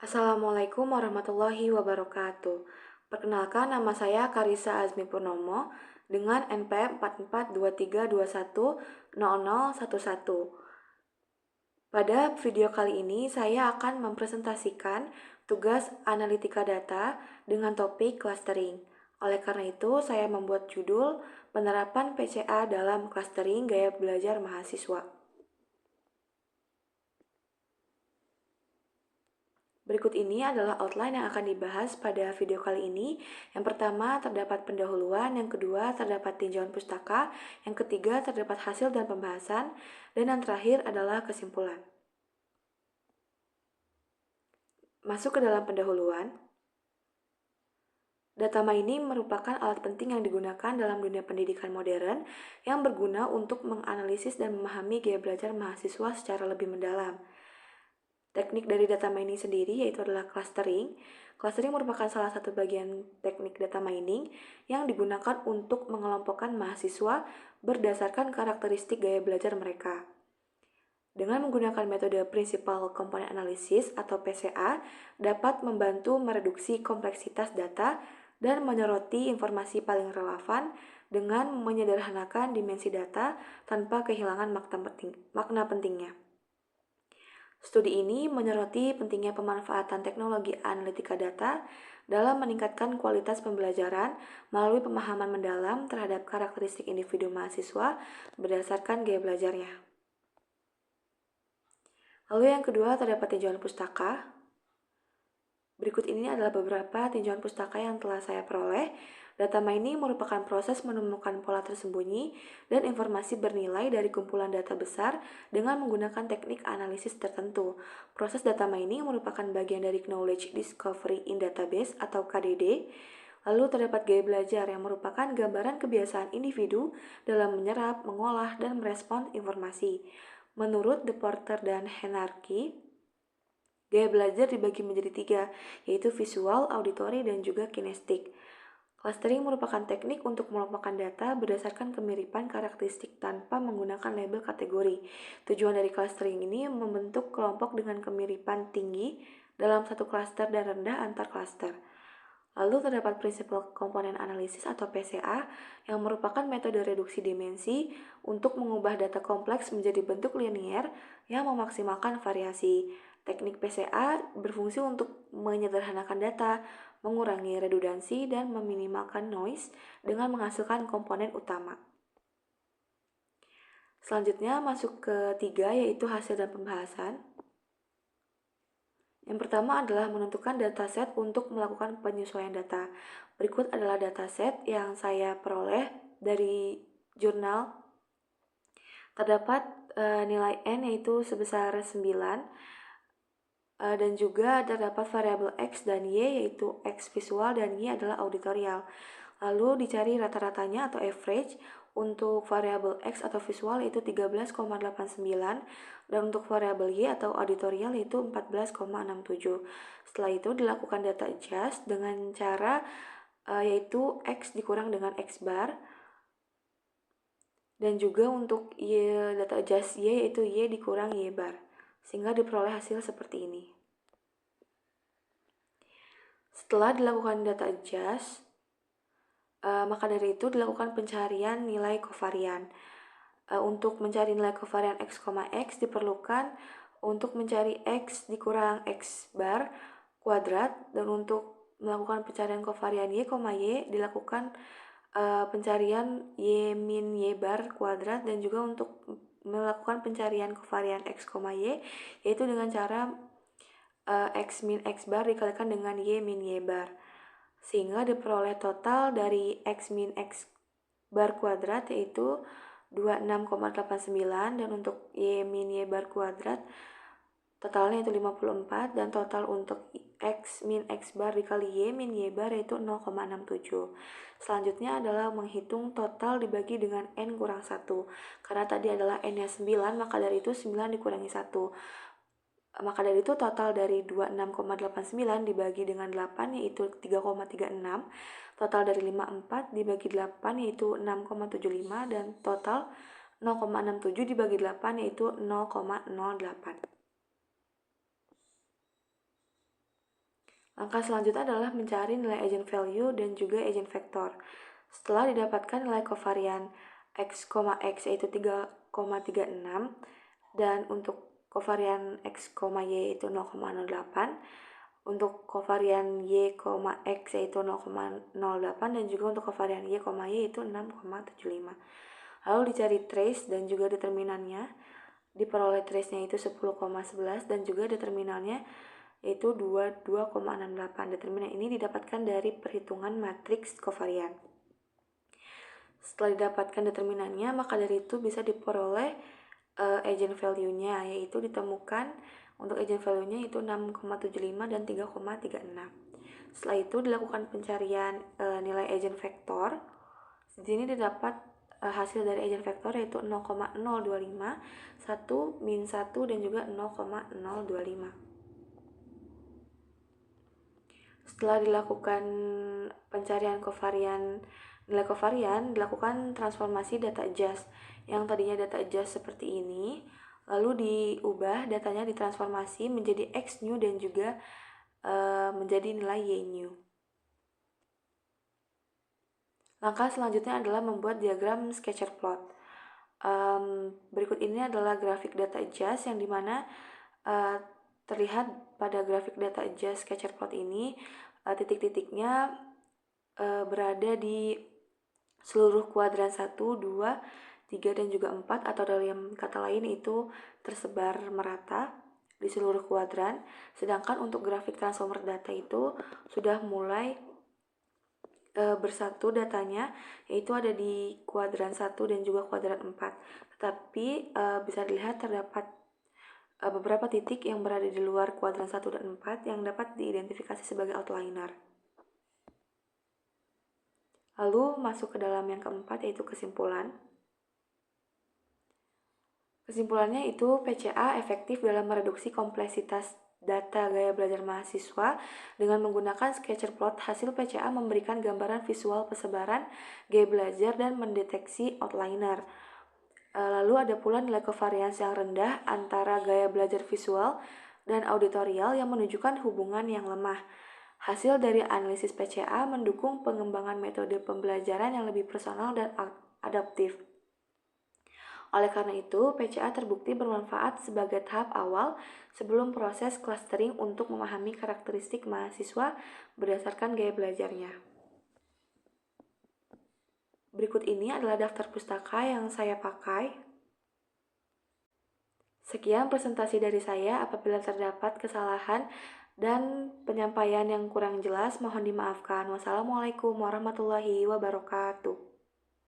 Assalamualaikum warahmatullahi wabarakatuh. Perkenalkan, nama saya Karisa Azmi Purnomo dengan NPM 4423210011. Pada video kali ini saya akan mempresentasikan tugas analitika data dengan topik clustering. Oleh karena itu, saya membuat judul penerapan PCA dalam clustering gaya belajar mahasiswa. Berikut ini adalah outline yang akan dibahas pada video kali ini. Yang pertama, terdapat pendahuluan. Yang kedua, terdapat tinjauan pustaka. Yang ketiga, terdapat hasil dan pembahasan. Dan yang terakhir adalah kesimpulan. Masuk ke dalam pendahuluan. Data mining merupakan alat penting yang digunakan dalam dunia pendidikan modern yang berguna untuk menganalisis dan memahami gaya belajar mahasiswa secara lebih mendalam. Teknik dari data mining sendiri yaitu adalah clustering. Clustering merupakan salah satu bagian teknik data mining yang digunakan untuk mengelompokkan mahasiswa berdasarkan karakteristik gaya belajar mereka. Dengan menggunakan metode Principal Component Analysis atau PCA, dapat membantu mereduksi kompleksitas data dan menyoroti informasi paling relevan dengan menyederhanakan dimensi data tanpa kehilangan makna pentingnya. Studi ini menyoroti pentingnya pemanfaatan teknologi analitika data dalam meningkatkan kualitas pembelajaran melalui pemahaman mendalam terhadap karakteristik individu mahasiswa berdasarkan gaya belajarnya. Lalu yang kedua, terdapat tinjauan pustaka. Berikut ini adalah beberapa tinjauan pustaka yang telah saya peroleh. Data mining merupakan proses menemukan pola tersembunyi dan informasi bernilai dari kumpulan data besar dengan menggunakan teknik analisis tertentu. Proses data mining merupakan bagian dari Knowledge Discovery in Database atau KDD. Lalu terdapat gaya belajar yang merupakan gambaran kebiasaan individu dalam menyerap, mengolah, dan merespons informasi. Menurut De Porter dan Henarchy, gaya belajar dibagi menjadi 3, yaitu visual, auditory, dan juga kinestik. Clustering merupakan teknik untuk mengelompokkan data berdasarkan kemiripan karakteristik tanpa menggunakan label kategori. Tujuan dari clustering ini membentuk kelompok dengan kemiripan tinggi dalam satu klaster dan rendah antar klaster. Lalu terdapat Principal Component Analysis atau PCA yang merupakan metode reduksi dimensi untuk mengubah data kompleks menjadi bentuk linier yang memaksimalkan variasi. Teknik PCA berfungsi untuk menyederhanakan data, mengurangi redundansi, dan meminimalkan noise dengan menghasilkan komponen utama. Selanjutnya masuk ke 3, yaitu hasil dan pembahasan. Yang pertama adalah menentukan dataset untuk melakukan penyesuaian data. Berikut adalah dataset yang saya peroleh dari jurnal. Terdapat nilai N yaitu sebesar 9, dan juga terdapat variabel X dan Y yaitu X visual dan Y adalah auditorial. Lalu dicari rata-ratanya atau average. Untuk variabel X atau visual yaitu 13,89 dan untuk variabel Y atau auditorial yaitu 14,67. Setelah itu dilakukan data adjust dengan cara yaitu X dikurang dengan X bar, dan juga untuk Y, data adjust Y yaitu Y dikurang Y bar, sehingga diperoleh hasil seperti ini. Setelah dilakukan data adjust, maka dari itu dilakukan pencarian nilai kovarian. Untuk mencari nilai kovarian X, X diperlukan untuk mencari X dikurang X bar kuadrat, dan untuk melakukan pencarian kovarian Y, Y dilakukan pencarian Y min Y bar kuadrat, dan juga untuk melakukan pencarian kovarian X, Y yaitu dengan cara X min X bar dikalikan dengan Y min Y bar, sehingga diperoleh total dari X min X bar kuadrat yaitu 26,89, dan untuk Y min Y bar kuadrat totalnya itu 54, dan total untuk X min X bar dikali Y min Y bar yaitu 0,67. Selanjutnya adalah menghitung total dibagi dengan N kurang 1. Karena tadi adalah N-nya 9, maka dari itu 9 dikurangi 1. Maka dari itu total dari 26,89 dibagi dengan 8 yaitu 3,36. Total dari 54 dibagi 8 yaitu 6,75, dan total 0,67 dibagi 8 yaitu 0,08. Langkah selanjutnya adalah mencari nilai eigenvalue dan juga eigenvektor. Setelah didapatkan nilai kovarian X, X yaitu 3,36 dan untuk kovarian X, Y yaitu 0,08, untuk kovarian Y, X yaitu 0,08 dan juga untuk kovarian Y, yaitu 6,75. Lalu dicari trace dan juga determinannya. Diperoleh trace-nya itu 10,11 dan juga determinannya yaitu 22,68. Determinan ini didapatkan dari perhitungan matriks kovarian. Setelah didapatkan determinannya, maka dari itu bisa diperoleh eigenvalue-nya, yaitu ditemukan untuk eigenvalue-nya itu 6,75 dan 3,36. Setelah itu dilakukan pencarian nilai eigenvektor. Di sini didapat hasil dari eigenvektor yaitu 0,025, 1, min 1, dan juga 0,025. Setelah dilakukan pencarian nilai kovarian, dilakukan transformasi data adjust. Yang tadinya data adjust seperti ini, lalu diubah datanya ditransformasi menjadi X new dan juga menjadi nilai Y new. Langkah selanjutnya adalah membuat diagram scatter plot. Berikut ini adalah grafik data adjust yang dimana terlihat pada grafik data adjust scatter plot ini titik-titiknya berada di seluruh kuadran 1, 2, 3, dan juga 4, atau dalam kata lain itu tersebar merata di seluruh kuadran. Sedangkan untuk grafik transformer data itu sudah mulai bersatu datanya, yaitu ada di kuadran 1 dan juga kuadran 4. Tetapi bisa dilihat terdapat beberapa titik yang berada di luar kuadran 1 dan 4 yang dapat diidentifikasi sebagai outliner. Lalu masuk ke dalam yang keempat, yaitu kesimpulan. Kesimpulannya itu PCA efektif dalam mereduksi kompleksitas data gaya belajar mahasiswa dengan menggunakan scatter plot. Hasil PCA memberikan gambaran visual persebaran gaya belajar dan mendeteksi outliner. Lalu ada pula nilai covariance yang rendah antara gaya belajar visual dan auditorial yang menunjukkan hubungan yang lemah. Hasil dari analisis PCA mendukung pengembangan metode pembelajaran yang lebih personal dan adaptif. Oleh karena itu, PCA terbukti bermanfaat sebagai tahap awal sebelum proses clustering untuk memahami karakteristik mahasiswa berdasarkan gaya belajarnya. Berikut ini adalah daftar pustaka yang saya pakai. Sekian presentasi dari saya. Apabila terdapat kesalahan dan penyampaian yang kurang jelas, mohon dimaafkan. Wassalamualaikum warahmatullahi wabarakatuh.